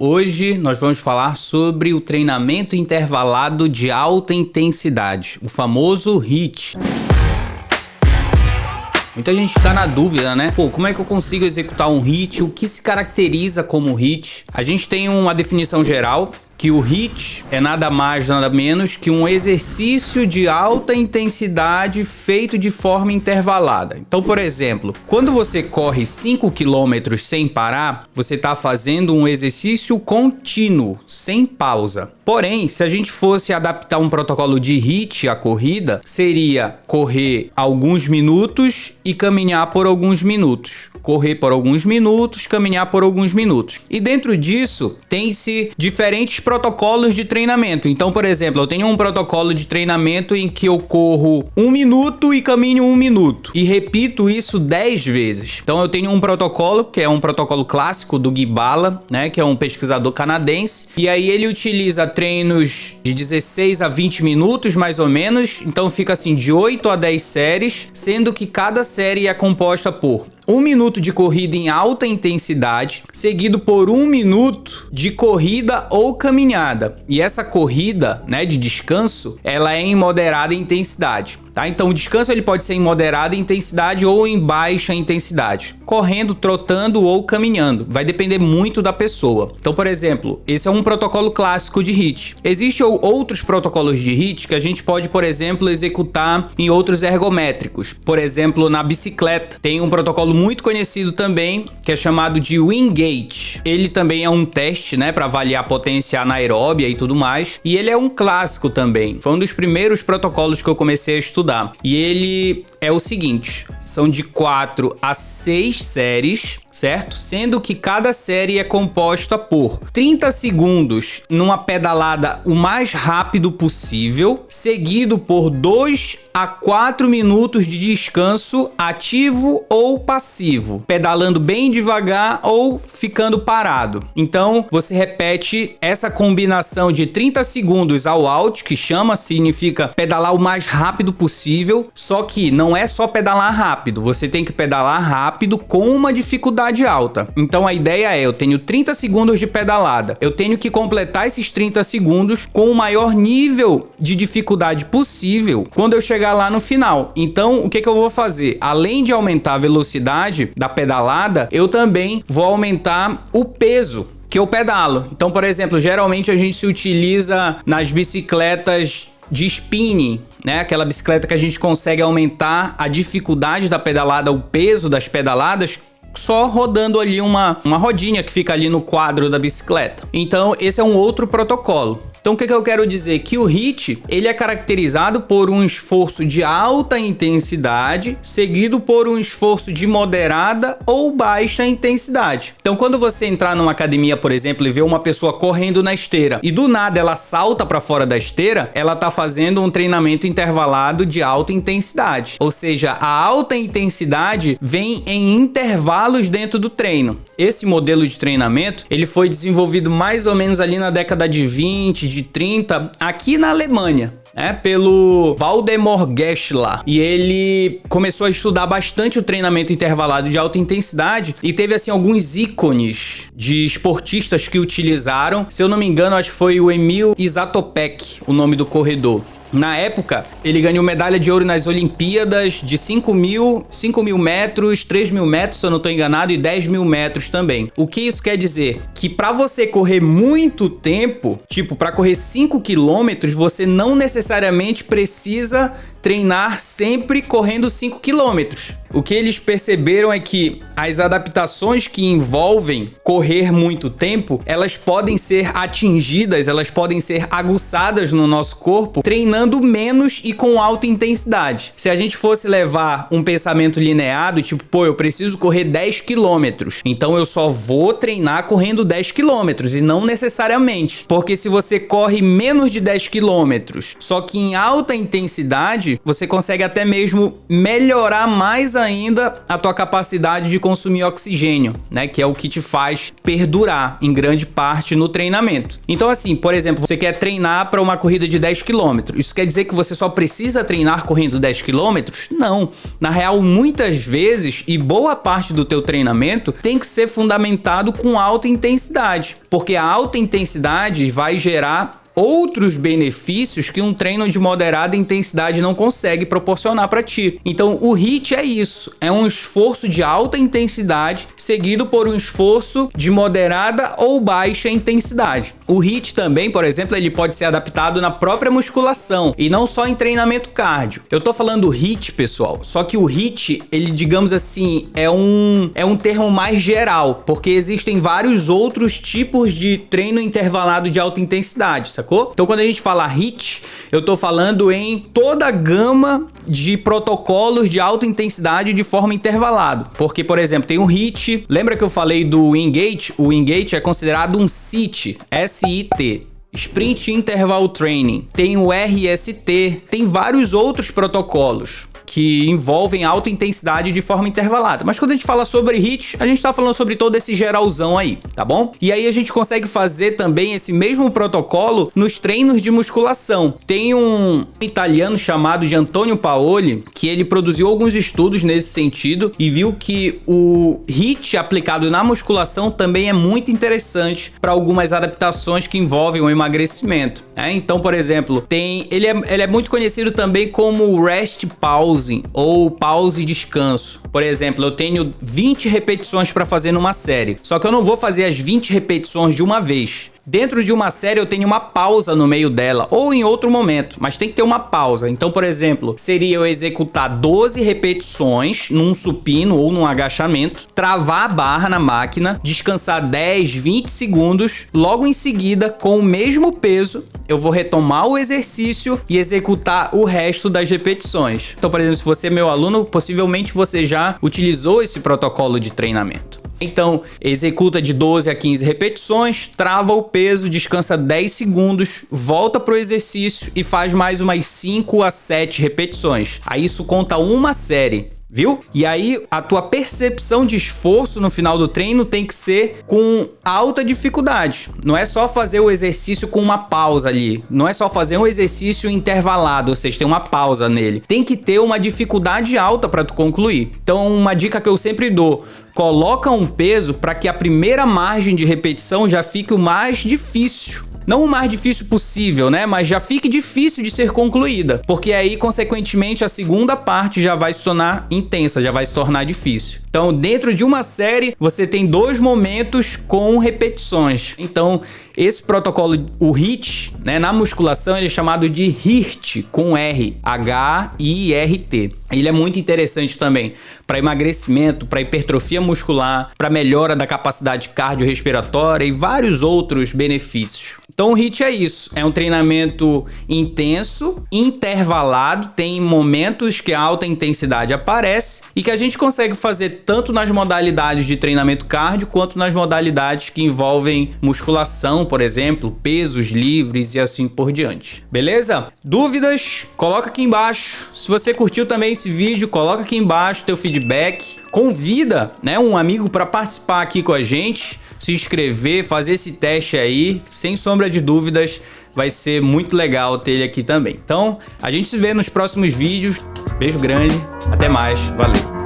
Hoje nós vamos falar sobre o treinamento intervalado de alta intensidade, o famoso HIIT. Muita gente está na dúvida, né? Pô, como é que eu consigo executar um HIIT? O que se caracteriza como HIIT? A gente tem uma definição geral que o HIIT é nada mais, nada menos que um exercício de alta intensidade feito de forma intervalada. Então, por exemplo, quando você corre 5 km sem parar, você está fazendo um exercício contínuo, sem pausa. Porém, se a gente fosse adaptar um protocolo de HIIT à corrida, seria correr alguns minutos e caminhar por alguns minutos. Correr por alguns minutos, caminhar por alguns minutos. E dentro disso, tem-se diferentes protocolos de treinamento. Então, por exemplo, eu tenho um protocolo de treinamento em que eu corro 1 minuto e caminho 1 minuto. E repito isso 10 vezes. Então, eu tenho um protocolo, que é um protocolo clássico do Guy Bala, né? Que é um pesquisador canadense. E aí ele utiliza treinos de 16 a 20 minutos, mais ou menos. Então, fica assim, de 8 a 10 séries, sendo que cada série é composta por 1 minuto de corrida em alta intensidade, seguido por 1 minuto de corrida ou caminhada. E essa corrida, né, de descanso, ela é em moderada intensidade, tá? Então o descanso ele pode ser em moderada intensidade ou em baixa intensidade, correndo, trotando ou caminhando. Vai depender muito da pessoa. Então, por exemplo, esse é um protocolo clássico de HIIT. Existem outros protocolos de HIIT que a gente pode, por exemplo, executar em outros ergométricos. Por exemplo, na bicicleta tem um protocolo muito conhecido também, que é chamado de Wingate. Ele também é um teste, né, para avaliar a potência anaeróbia e tudo mais. E ele é um clássico também. Foi um dos primeiros protocolos que eu comecei a estudar. E ele é o seguinte: são de 4 a 6 séries, certo? Sendo que cada série é composta por 30 segundos numa pedalada o mais rápido possível, seguido por 2 a 4 minutos de descanso ativo ou passivo, pedalando bem devagar ou ficando parado. Então, você repete essa combinação de 30 segundos ao out, que significa pedalar o mais rápido possível, só que não é só pedalar rápido, você tem que pedalar rápido com uma dificuldade alta. Então a ideia é, eu tenho 30 segundos de pedalada, eu tenho que completar esses 30 segundos com o maior nível de dificuldade possível quando eu chegar lá no final. Então o que eu vou fazer? Além de aumentar a velocidade da pedalada, eu também vou aumentar o peso que eu pedalo. Então, por exemplo, geralmente a gente se utiliza nas bicicletas de spinning, né? Aquela bicicleta que a gente consegue aumentar a dificuldade da pedalada, o peso das pedaladas, só rodando ali uma rodinha que fica ali no quadro da bicicleta. Então, esse é um outro protocolo. Então, o que eu quero dizer? Que o HIIT, ele é caracterizado por um esforço de alta intensidade, seguido por um esforço de moderada ou baixa intensidade. Então, quando você entrar numa academia, por exemplo, e ver uma pessoa correndo na esteira, e do nada ela salta para fora da esteira, ela tá fazendo um treinamento intervalado de alta intensidade. Ou seja, a alta intensidade vem em intervalos dentro do treino. Esse modelo de treinamento, ele foi desenvolvido mais ou menos ali na década de 20, de 30, aqui na Alemanha, pelo Waldemar Geschler. E ele começou a estudar bastante o treinamento intervalado de alta intensidade e teve assim alguns ícones de esportistas que utilizaram. Se eu não me engano, acho que foi o Emil Zatopek, o nome do corredor. Na época, ele ganhou medalha de ouro nas Olimpíadas de 5 mil metros, 3 mil metros, se eu não estou enganado, e 10 mil metros também. O que isso quer dizer? Que para você correr muito tempo, tipo, para correr 5 quilômetros, você não necessariamente precisa treinar sempre correndo 5 quilômetros. O que eles perceberam é que as adaptações que envolvem correr muito tempo, elas podem ser atingidas, elas podem ser aguçadas no nosso corpo, treinando menos e com alta intensidade. Se a gente fosse levar um pensamento lineado, tipo, pô, eu preciso correr 10 quilômetros, então eu só vou treinar correndo 10 quilômetros, e não necessariamente. Porque se você corre menos de 10 quilômetros, só que em alta intensidade, intensidade, você consegue até mesmo melhorar mais ainda a tua capacidade de consumir oxigênio, né? Que é o que te faz perdurar em grande parte no treinamento. Então assim, por exemplo, você quer treinar para uma corrida de 10 km. Isso quer dizer que você só precisa treinar correndo 10 km? Não. Na real, muitas vezes, e boa parte do teu treinamento tem que ser fundamentado com alta intensidade, porque a alta intensidade vai gerar outros benefícios que um treino de moderada intensidade não consegue proporcionar para ti. Então o HIIT é isso, é um esforço de alta intensidade seguido por um esforço de moderada ou baixa intensidade. O HIIT também, por exemplo, ele pode ser adaptado na própria musculação e não só em treinamento cardio. Eu tô falando HIIT, pessoal, só que o HIIT, ele, digamos assim, é um termo mais geral, porque existem vários outros tipos de treino intervalado de alta intensidade, sacou? Então quando a gente fala HIIT, eu tô falando em toda a gama de protocolos de alta intensidade de forma intervalada. Porque, por exemplo, tem o HIIT, lembra que eu falei do Wingate? O Wingate é considerado um SIT, S-I-T. Sprint Interval Training. Tem o RST, tem vários outros protocolos que envolvem alta intensidade de forma intervalada. Mas quando a gente fala sobre HIIT, a gente tá falando sobre todo esse geralzão aí, tá bom? E aí a gente consegue fazer também esse mesmo protocolo nos treinos de musculação. Tem um italiano chamado de Antonio Paoli, que ele produziu alguns estudos nesse sentido e viu que o HIIT aplicado na musculação também é muito interessante para algumas adaptações que envolvem o emagrecimento. Então, por exemplo, ele é muito conhecido também como rest pause, ou pause e descanso. Por exemplo, eu tenho 20 repetições para fazer numa série, só que eu não vou fazer as 20 repetições de uma vez. Dentro de uma série eu tenho uma pausa no meio dela, ou em outro momento, mas tem que ter uma pausa. Então, por exemplo, seria eu executar 12 repetições num supino ou num agachamento, travar a barra na máquina, descansar 10, 20 segundos, logo em seguida, com o mesmo peso, eu vou retomar o exercício e executar o resto das repetições. Então, por exemplo, se você é meu aluno, possivelmente você já utilizou esse protocolo de treinamento. Então, executa de 12 a 15 repetições, trava o peso, descansa 10 segundos, volta pro exercício e faz mais umas 5 a 7 repetições. Aí isso conta uma série. Viu? E aí a tua percepção de esforço no final do treino tem que ser com alta dificuldade. Não é só fazer o exercício com uma pausa ali. Não é só fazer um exercício intervalado, ou seja, tem uma pausa nele. Tem que ter uma dificuldade alta para tu concluir. Então, uma dica que eu sempre dou: coloca um peso para que a primeira margem de repetição já fique o mais difícil. Não o mais difícil possível, né? Mas já fique difícil de ser concluída. Porque aí, consequentemente, a segunda parte já vai se tornar intensa, já vai se tornar difícil. Então, dentro de uma série, você tem 2 momentos com repetições. Então, esse protocolo, o HIIT, né, na musculação, ele é chamado de HIRT, com R, H-I-R-T. Ele é muito interessante também para emagrecimento, para hipertrofia muscular, para melhora da capacidade cardiorrespiratória e vários outros benefícios. Então, o HIIT é isso. É um treinamento intenso, intervalado, tem momentos que a alta intensidade aparece e que a gente consegue fazer tanto nas modalidades de treinamento cardio quanto nas modalidades que envolvem musculação, por exemplo, pesos livres e assim por diante. Beleza? Dúvidas? Coloca aqui embaixo. Se você curtiu também esse vídeo, coloca aqui embaixo teu feedback. Convida, né, um amigo para participar aqui com a gente, se inscrever, fazer esse teste aí, sem sombra de dúvidas, vai ser muito legal ter ele aqui também. Então, a gente se vê nos próximos vídeos. Beijo grande, até mais, valeu!